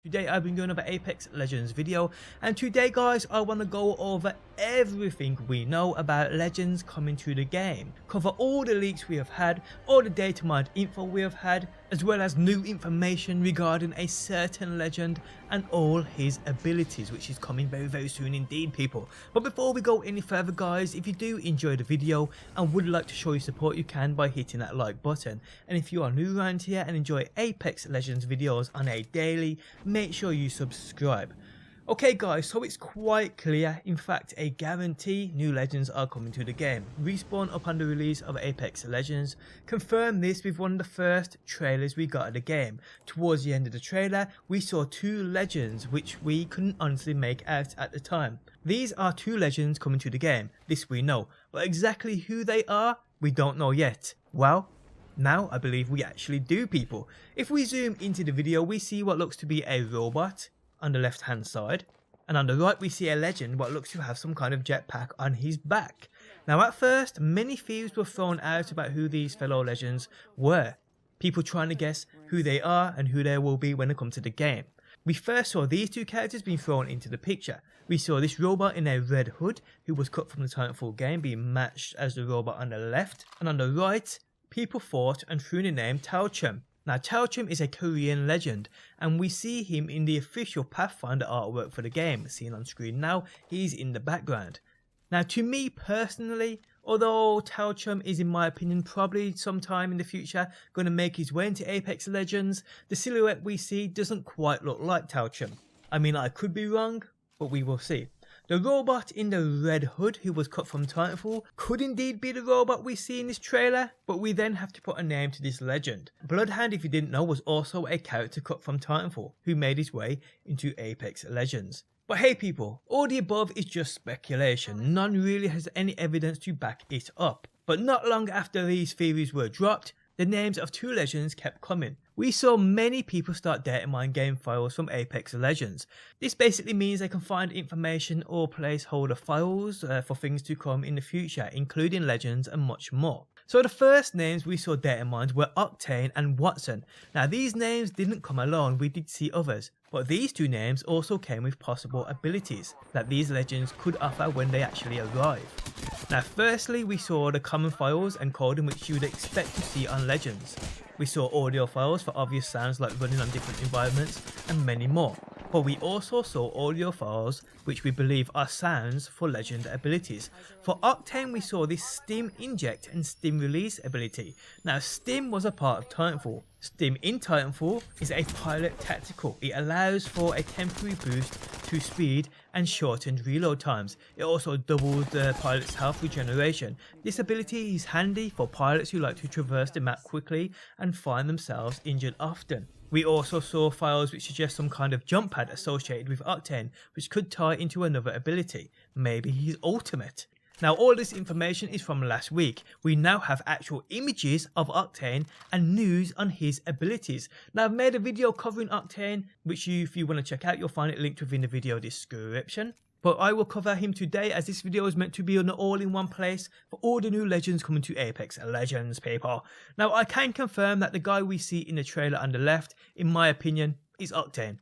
Today I've been doing another Apex Legends video, and today guys I want to go over everything we know about Legends coming to the game. Cover all the leaks we have had, all the data mined info we have had, as well as new information regarding a certain legend and all his abilities, which is coming very soon indeed people. But before we go any further guys, if you do enjoy the video and would like to show your support, you can by hitting that like button. And if you are new around here and enjoy Apex Legends videos on a daily, make sure you subscribe. Okay guys, so it's quite clear, in fact a guarantee, new legends are coming to the game. Respawn, upon the release of Apex Legends, confirmed this with one of the first trailers we got of the game. Towards the end of the trailer, we saw two legends which we couldn't honestly make out at the time. These are two legends coming to the game, this we know, but exactly who they are, we don't know yet. Well, now I believe we actually do people. If we zoom into the video, we see what looks to be a robot on the left hand side, and on the right we see a legend what looks to have some kind of jetpack on his back. Now at first many theories were thrown out about who these fellow legends were, people trying to guess who they are and who they will be when it comes to the game. We first saw these two characters being thrown into the picture. We saw this robot in a red hood who was cut from the Titanfall game being matched as the robot on the left, and on the right people thought and threw the name Tauchum. Now Tauchum is a Korean legend, and we see him in the official Pathfinder artwork for the game, seen on screen now, he's in the background. Now to me personally, although Tauchum is in my opinion probably sometime in the future going to make his way into Apex Legends, the silhouette we see doesn't quite look like Tauchum. I mean I could be wrong, but we will see. The robot in the red hood who was cut from Titanfall could indeed be the robot we see in this trailer, but we then have to put a name to this legend. Bloodhound, if you didn't know, was also a character cut from Titanfall who made his way into Apex Legends. But hey people, all the above is just speculation, none really has any evidence to back it up. But not long after these theories were dropped, the names of two legends kept coming. We saw many people start data mine game files from Apex Legends. This basically means they can find information or placeholder files for things to come in the future, including legends and much more. So the first names we saw data mined were Octane and Wattson. Now these names didn't come alone, we did see others. But these two names also came with possible abilities that these legends could offer when they actually arrive. Now firstly we saw the common files and coding which you would expect to see on legends. We saw audio files for obvious sounds like running on different environments and many more. But we also saw audio files which we believe are sounds for legend abilities. For Octane we saw this Stim Inject and Stim Release ability. Now Stim was a part of Titanfall. Stim in Titanfall is a pilot tactical. It allows for a temporary boost to speed and shortened reload times. It also doubles the pilot's health regeneration. This ability is handy for pilots who like to traverse the map quickly and find themselves injured often. We also saw files which suggest some kind of jump pad associated with Octane, which could tie into another ability, maybe his ultimate. Now all this information is from last week. We now have actual images of Octane and news on his abilities. Now I've made a video covering Octane, which if you want to check out, you'll find it linked within the video description. But I will cover him today as this video is meant to be an all-in-one place for all the new legends coming to Apex Legends people. Now I can confirm that the guy we see in the trailer on the left, in my opinion, is Octane.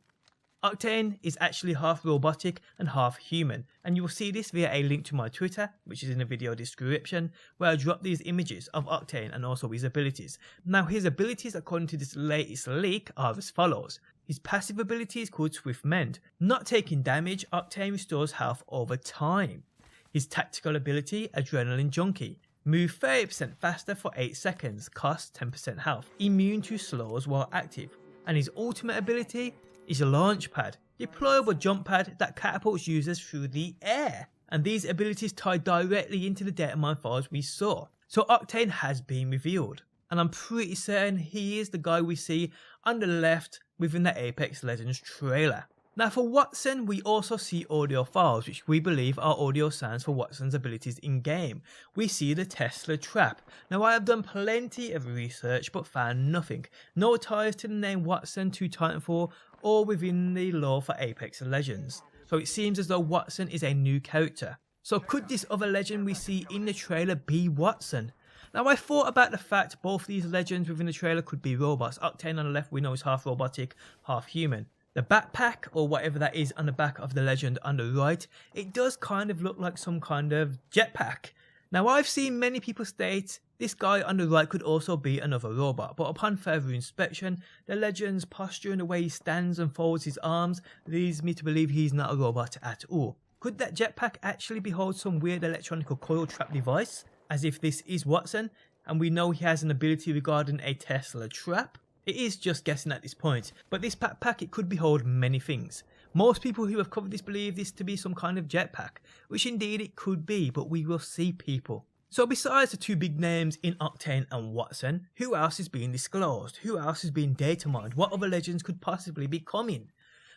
Octane is actually half robotic and half human, and you will see this via a link to my Twitter, which is in the video description, where I drop these images of Octane and also his abilities. Now his abilities according to this latest leak are as follows. His passive ability is called Swift Mend. Not taking damage, Octane restores health over time. His tactical ability, Adrenaline Junkie. Move 30% faster for 8 seconds, costs 10% health. Immune to slows while active. And his ultimate ability is a launch pad, deployable jump pad that catapults users through the air. And these abilities tie directly into the data mine files we saw. So Octane has been revealed, and I'm pretty certain he is the guy we see on the left within the Apex Legends trailer. Now for Wattson we also see audio files which we believe are audio sounds for Wattson's abilities in game. We see the Tesla trap. Now I have done plenty of research but found nothing. No ties to the name Wattson to Titanfall or within the lore for Apex Legends. So it seems as though Wattson is a new character. So could this other legend we see in the trailer be Wattson? Now I thought about the fact both these legends within the trailer could be robots. Octane on the left we know is half robotic, half human. The backpack, or whatever that is on the back of the legend on the right, it does kind of look like some kind of jetpack. Now I've seen many people state this guy on the right could also be another robot, but upon further inspection, the legend's posture and the way he stands and folds his arms leads me to believe he's not a robot at all. Could that jetpack actually behold some weird electronic coil trap device, as if this is Watson, and we know he has an ability regarding a Tesla trap? It is just guessing at this point, but this backpack, it could behold many things. Most people who have covered this believe this to be some kind of jetpack, which indeed it could be, but we will see people. So besides the two big names in Octane and Watson, who else is being disclosed? Who else is being data mined? What other legends could possibly be coming?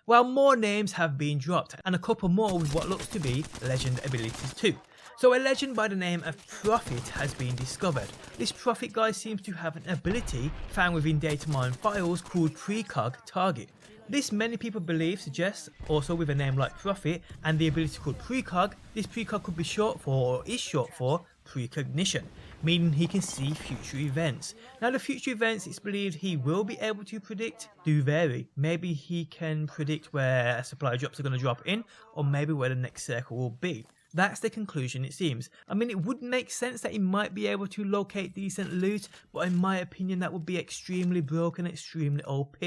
Well, more names have been dropped, and a couple more with what looks to be legend abilities too. So a legend by the name of Prophet has been discovered. This Prophet guy seems to have an ability found within data mine files called Precog Target. This many people believe suggests, also with a name like Prophet and the ability called Precog, this Precog could be short for, or is short for, Precognition, meaning he can see future events. Now the future events it's believed he will be able to predict do vary. Maybe he can predict where supply drops are going to drop in, or maybe where the next circle will be. That's the conclusion it seems. I mean, it would make sense that he might be able to locate decent loot, but in my opinion that would be extremely broken, extremely OP.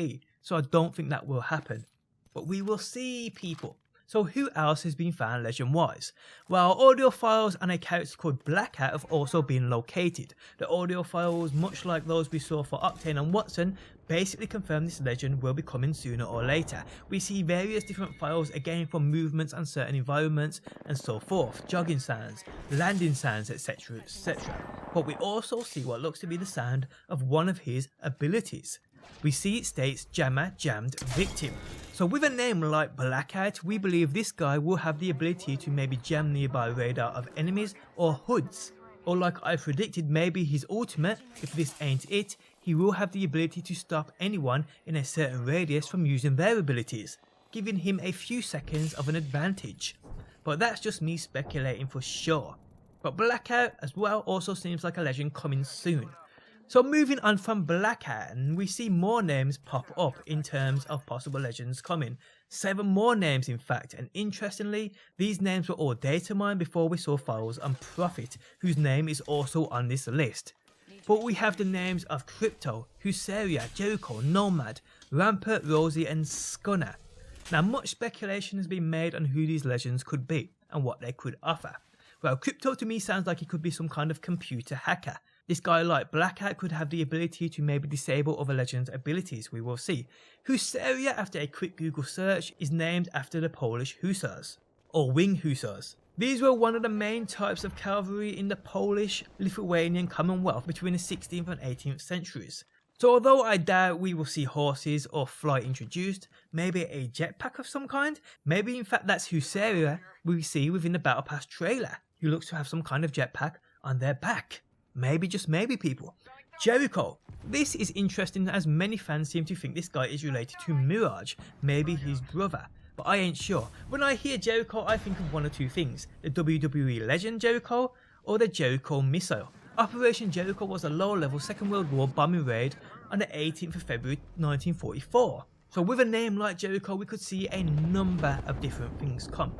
So I don't think that will happen. But we will see, people. So who else has been found legend wise? Well, audio files and a character called Blackout have also been located. The audio files, much like those we saw for Octane and Watson, basically confirm this legend will be coming sooner or later. We see various different files again for movements on certain environments and so forth, jogging sounds, landing sounds, etc, etc. But we also see what looks to be the sound of one of his abilities. We see it states Jammer Jammed Victim. So with a name like Blackout, we believe this guy will have the ability to maybe jam nearby radar of enemies or hoods. Or like I predicted, maybe his ultimate, if this ain't it, he will have the ability to stop anyone in a certain radius from using their abilities, giving him a few seconds of an advantage. But that's just me speculating for sure. But Blackout as well also seems like a legend coming soon. So moving on from Blackout, we see more names pop up in terms of possible legends coming. 7 more names in fact, and interestingly, these names were all data mined before we saw files on Prophet, whose name is also on this list. But we have the names of Crypto, Husaria, Jericho, Nomad, Rampart, Rosie and Scunner. Now much speculation has been made on who these legends could be, and what they could offer. Well, Crypto to me sounds like he could be some kind of computer hacker. This guy like Blackout could have the ability to maybe disable other legends' abilities, we will see. Husaria, after a quick Google search, is named after the Polish Hussars, or Wing Hussars. These were one of the main types of cavalry in the Polish-Lithuanian Commonwealth between the 16th and 18th centuries. So although I doubt we will see horses or flight introduced, maybe a jetpack of some kind, maybe in fact that's Husaria we see within the Battle Pass trailer, who looks to have some kind of jetpack on their back. Maybe, just maybe, people. Jericho. This is interesting as many fans seem to think this guy is related to Mirage, maybe his brother, but I ain't sure. When I hear Jericho, I think of one of two things, the WWE legend Jericho or the Jericho missile. Operation Jericho was a low-level Second World War bombing raid on the 18th of February 1944. So with a name like Jericho, we could see a number of different things come.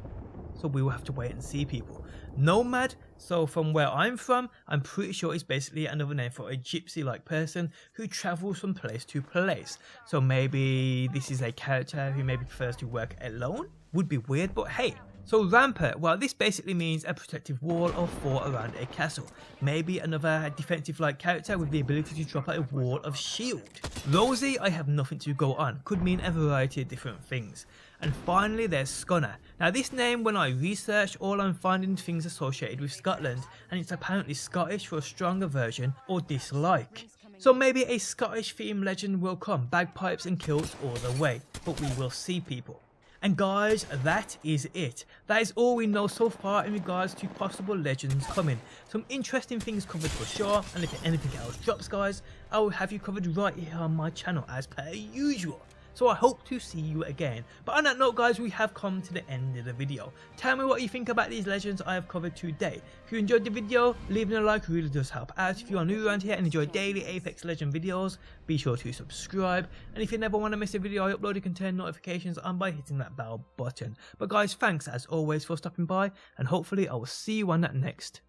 So we will have to wait and see, people. Nomad, so from where I'm from, I'm pretty sure it's basically another name for a gypsy-like person who travels from place to place. So maybe this is a character who maybe prefers to work alone? Would be weird, but hey. So Rampart, well this basically means a protective wall or fort around a castle. Maybe another defensive-like character with the ability to drop out a wall of shield. Rosie, I have nothing to go on, could mean a variety of different things. And finally there's Scunner. Now this name, when I researched, all I'm finding things associated with Scotland, and it's apparently Scottish for a stronger version or dislike. So maybe a Scottish themed legend will come, bagpipes and kilts all the way, but we will see, people. And guys, that is it. That is all we know so far in regards to possible legends coming. Some interesting things covered for sure, and if anything else drops guys, I will have you covered right here on my channel as per usual. So I hope to see you again. But on that note guys, we have come to the end of the video. Tell me what you think about these legends I have covered today. If you enjoyed the video, leaving a like really does help out. If you are new around here and enjoy daily Apex Legends videos, be sure to subscribe. And if you never want to miss a video I upload, you can turn notifications on by hitting that bell button. But guys, thanks as always for stopping by, and hopefully I will see you on that next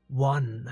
one.